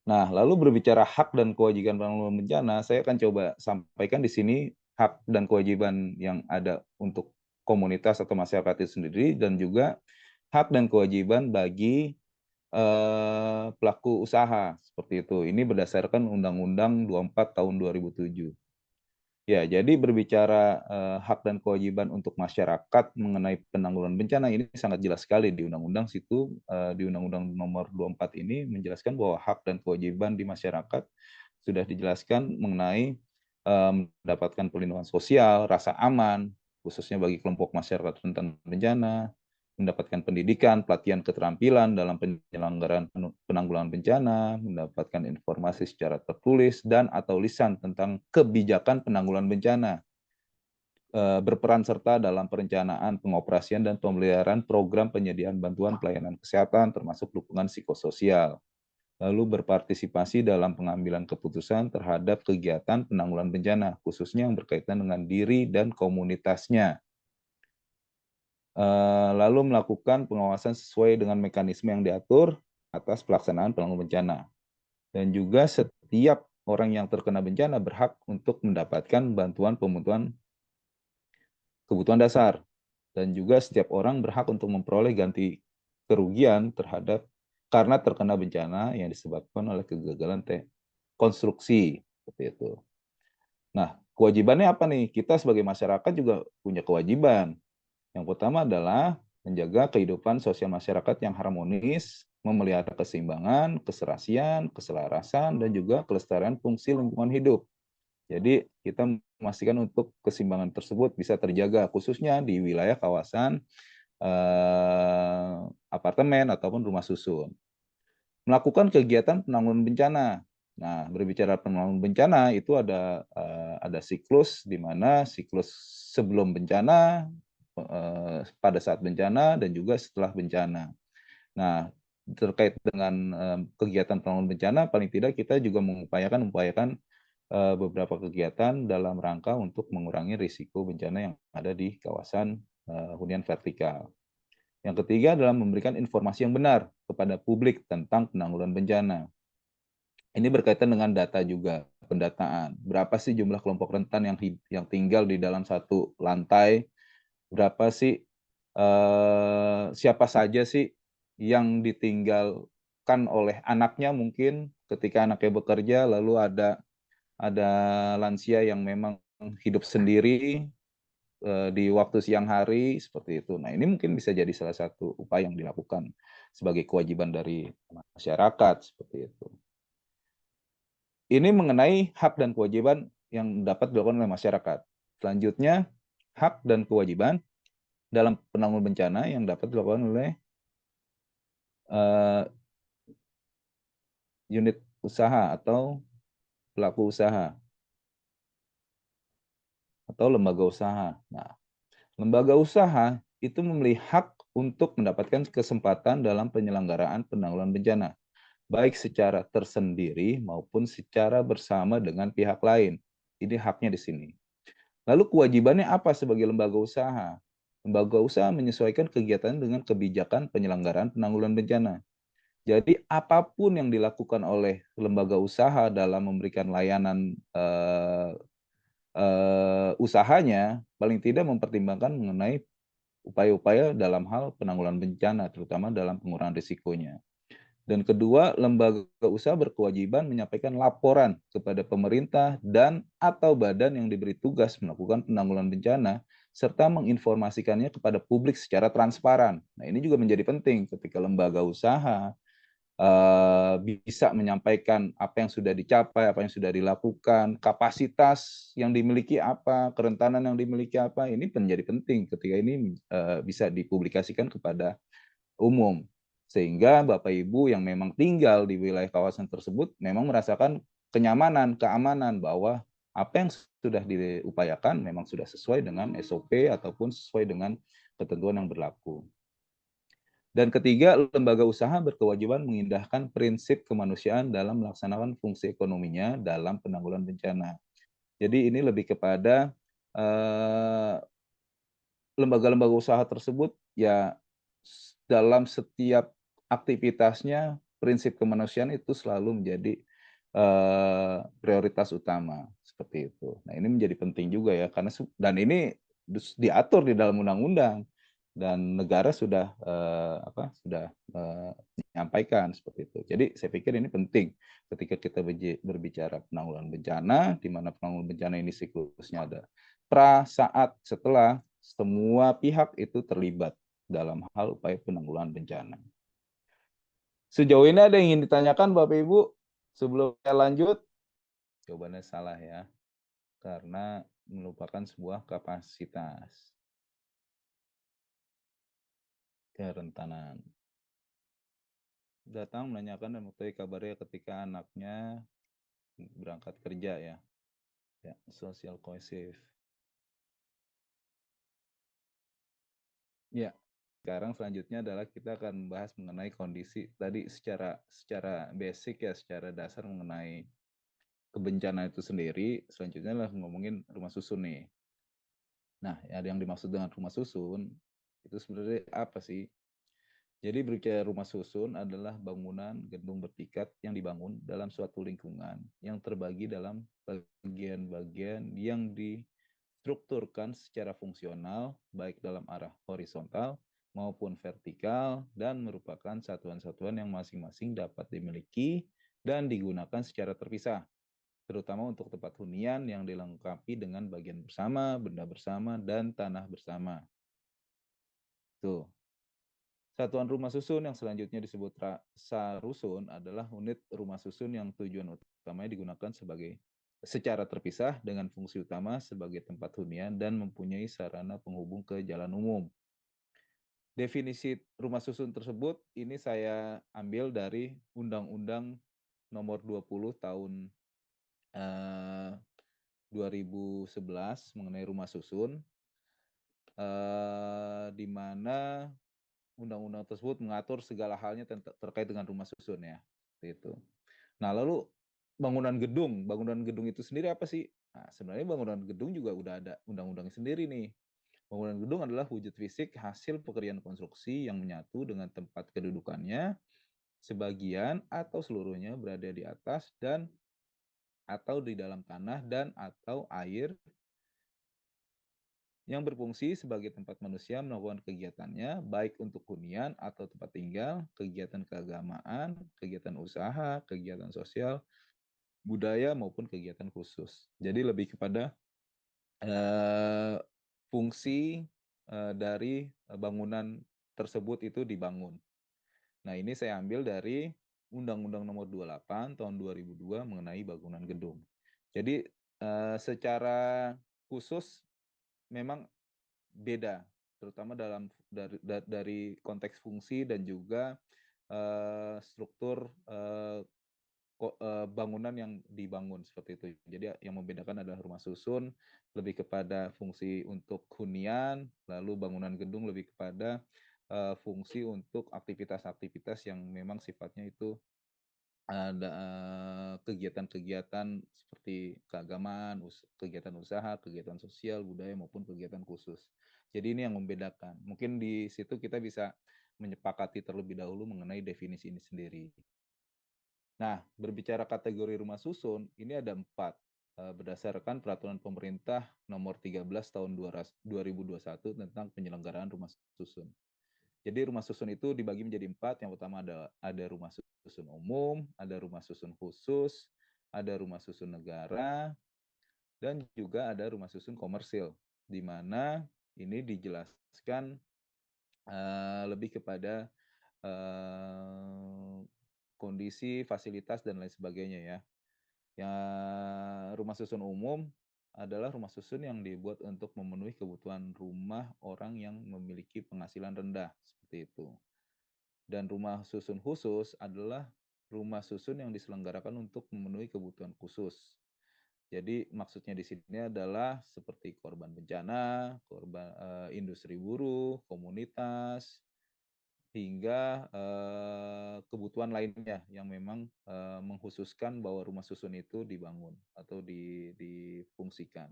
Nah, lalu berbicara hak dan kewajiban penanggulangan bencana, saya akan coba sampaikan di sini hak dan kewajiban yang ada untuk komunitas atau masyarakat itu sendiri dan juga hak dan kewajiban bagi pelaku usaha seperti itu. Ini berdasarkan Undang-Undang 24 tahun 2007. Ya, jadi berbicara hak dan kewajiban untuk masyarakat mengenai penanggulangan bencana ini sangat jelas sekali di undang-undang situ, di Undang-Undang Nomor 24 ini menjelaskan bahwa hak dan kewajiban di masyarakat sudah dijelaskan mengenai mendapatkan perlindungan sosial, rasa aman, khususnya bagi kelompok masyarakat rentan bencana, mendapatkan pendidikan, pelatihan keterampilan dalam penyelenggaraan penanggulangan bencana, mendapatkan informasi secara tertulis dan atau lisan tentang kebijakan penanggulangan bencana, berperan serta dalam perencanaan, pengoperasian, dan pemeliharaan program penyediaan bantuan pelayanan kesehatan termasuk dukungan psikososial, lalu berpartisipasi dalam pengambilan keputusan terhadap kegiatan penanggulangan bencana, khususnya yang berkaitan dengan diri dan komunitasnya, lalu melakukan pengawasan sesuai dengan mekanisme yang diatur atas pelaksanaan penanggulangan bencana. Dan juga setiap orang yang terkena bencana berhak untuk mendapatkan bantuan pemenuhan kebutuhan dasar. Dan juga setiap orang berhak untuk memperoleh ganti kerugian terhadap karena terkena bencana yang disebabkan oleh kegagalan konstruksi seperti itu. Nah, kewajibannya apa nih? Kita sebagai masyarakat juga punya kewajiban. Yang pertama adalah menjaga kehidupan sosial masyarakat yang harmonis, memelihara keseimbangan, keserasian, keselarasan, dan juga kelestarian fungsi lingkungan hidup. Jadi kita memastikan untuk keseimbangan tersebut bisa terjaga, khususnya di wilayah kawasan apartemen ataupun rumah susun. Melakukan kegiatan penanggulangan bencana. Nah, berbicara penanggulangan bencana itu ada siklus di mana siklus sebelum bencana, pada saat bencana, dan juga setelah bencana. Nah, terkait dengan kegiatan penanggulangan bencana, paling tidak kita juga mengupayakan beberapa kegiatan dalam rangka untuk mengurangi risiko bencana yang ada di kawasan hunian vertikal. Yang ketiga adalah memberikan informasi yang benar kepada publik tentang penanggulangan bencana. Ini berkaitan dengan data juga, pendataan. Berapa sih jumlah kelompok rentan yang tinggal di dalam satu lantai? Berapa sih, siapa saja sih yang ditinggalkan oleh anaknya mungkin ketika anaknya bekerja, lalu ada lansia yang memang hidup sendiri di waktu siang hari seperti itu. Nah, ini mungkin bisa jadi salah satu upaya yang dilakukan sebagai kewajiban dari masyarakat seperti itu. Ini mengenai hak dan kewajiban yang dapat dilakukan oleh masyarakat. Selanjutnya, hak dan kewajiban dalam penanggulangan bencana yang dapat dilakukan oleh uh, unit usaha atau pelaku usaha atau lembaga usaha. Nah, lembaga usaha itu memiliki hak untuk mendapatkan kesempatan dalam penyelenggaraan penanggulangan bencana, baik secara tersendiri maupun secara bersama dengan pihak lain. Ini haknya di sini. Lalu kewajibannya apa sebagai lembaga usaha? Lembaga usaha menyesuaikan kegiatan dengan kebijakan penyelenggaraan penanggulangan bencana. Jadi apapun yang dilakukan oleh lembaga usaha dalam memberikan layanan usahanya, paling tidak mempertimbangkan mengenai upaya-upaya dalam hal penanggulangan bencana, terutama dalam pengurangan risikonya. Dan kedua, lembaga usaha berkewajiban menyampaikan laporan kepada pemerintah dan atau badan yang diberi tugas melakukan penanggulangan bencana, serta menginformasikannya kepada publik secara transparan. Nah, ini juga menjadi penting ketika lembaga usaha bisa menyampaikan apa yang sudah dicapai, apa yang sudah dilakukan, kapasitas yang dimiliki apa, kerentanan yang dimiliki apa, ini menjadi penting ketika ini bisa dipublikasikan kepada umum. Sehingga Bapak Ibu yang memang tinggal di wilayah kawasan tersebut memang merasakan kenyamanan, keamanan bahwa apa yang sudah diupayakan memang sudah sesuai dengan SOP ataupun sesuai dengan ketentuan yang berlaku. Dan ketiga, lembaga usaha berkewajiban mengindahkan prinsip kemanusiaan dalam melaksanakan fungsi ekonominya dalam penanggulangan bencana. Jadi ini lebih kepada lembaga-lembaga usaha tersebut ya dalam setiap aktivitasnya prinsip kemanusiaan itu selalu menjadi prioritas utama, seperti itu. Nah, ini menjadi penting juga ya, karena dan ini diatur di dalam undang-undang dan negara sudah menyampaikan seperti itu. Jadi saya pikir ini penting ketika kita berbicara penanggulangan bencana, di mana penanggulangan bencana ini siklusnya ada pra, saat, setelah, semua pihak itu terlibat dalam hal upaya penanggulangan bencana. Sejauh ini ada yang ingin ditanyakan Bapak Ibu sebelum saya lanjut? Jawabannya salah ya, karena merupakan sebuah kapasitas kerentanan. Datang menanyakan dan mengetahui kabarnya ketika anaknya berangkat kerja ya. Ya, social cohesive. Ya, sekarang selanjutnya adalah kita akan membahas mengenai kondisi tadi secara basic ya, secara dasar mengenai kebencanaan itu sendiri. Selanjutnya adalah ngomongin rumah susun nih. Nah, ada yang dimaksud dengan rumah susun itu sebenarnya apa sih? Jadi berbicara rumah susun adalah bangunan gedung bertingkat yang dibangun dalam suatu lingkungan yang terbagi dalam bagian-bagian yang distrukturkan secara fungsional baik dalam arah horizontal maupun vertikal dan merupakan satuan-satuan yang masing-masing dapat dimiliki dan digunakan secara terpisah, terutama untuk tempat hunian yang dilengkapi dengan bagian bersama, benda bersama, dan tanah bersama. Tuh. Satuan rumah susun yang selanjutnya disebut sarusun adalah unit rumah susun yang tujuan utamanya digunakan secara terpisah dengan fungsi utama sebagai tempat hunian dan mempunyai sarana penghubung ke jalan umum. Definisi rumah susun tersebut ini saya ambil dari Undang-Undang Nomor 20 Tahun 2011 mengenai rumah susun, di mana undang-undang tersebut mengatur segala halnya terkait dengan rumah susun ya, seperti itu. Nah, lalu bangunan gedung itu sendiri apa sih? Nah, sebenarnya bangunan gedung juga udah ada undang-undangnya sendiri nih. Bangunan gedung adalah wujud fisik hasil pekerjaan konstruksi yang menyatu dengan tempat kedudukannya, sebagian atau seluruhnya berada di atas dan atau di dalam tanah dan atau air yang berfungsi sebagai tempat manusia melakukan kegiatannya, baik untuk hunian atau tempat tinggal, kegiatan keagamaan, kegiatan usaha, kegiatan sosial, budaya, maupun kegiatan khusus. Jadi lebih kepada fungsi dari bangunan tersebut itu dibangun. Nah, ini saya ambil dari Undang-Undang Nomor 28 Tahun 2002 mengenai bangunan gedung. Jadi secara khusus memang beda, terutama dari konteks fungsi dan juga struktur bangunan yang dibangun seperti itu. Jadi yang membedakan adalah rumah susun lebih kepada fungsi untuk hunian, lalu bangunan gedung lebih kepada fungsi untuk aktivitas-aktivitas yang memang sifatnya itu ada kegiatan-kegiatan seperti keagamaan, kegiatan usaha, kegiatan sosial, budaya maupun kegiatan khusus. Jadi ini yang membedakan. Mungkin di situ kita bisa menyepakati terlebih dahulu mengenai definisi ini sendiri. Nah, berbicara kategori rumah susun, ini ada 4 berdasarkan Peraturan Pemerintah Nomor 13 Tahun 2021 tentang penyelenggaraan rumah susun. Jadi rumah susun itu dibagi menjadi 4. Yang pertama ada rumah susun umum, ada rumah susun khusus, ada rumah susun negara, dan juga ada rumah susun komersil, di mana ini dijelaskan lebih kepada kondisi, fasilitas, dan lain sebagainya ya. Rumah susun umum adalah rumah susun yang dibuat untuk memenuhi kebutuhan rumah orang yang memiliki penghasilan rendah, seperti itu. Dan rumah susun khusus adalah rumah susun yang diselenggarakan untuk memenuhi kebutuhan khusus. Jadi maksudnya di sini adalah seperti korban bencana, korban industri buruh, komunitas, hingga kebutuhan lainnya yang memang mengkhususkan bahwa rumah susun itu dibangun atau difungsikan.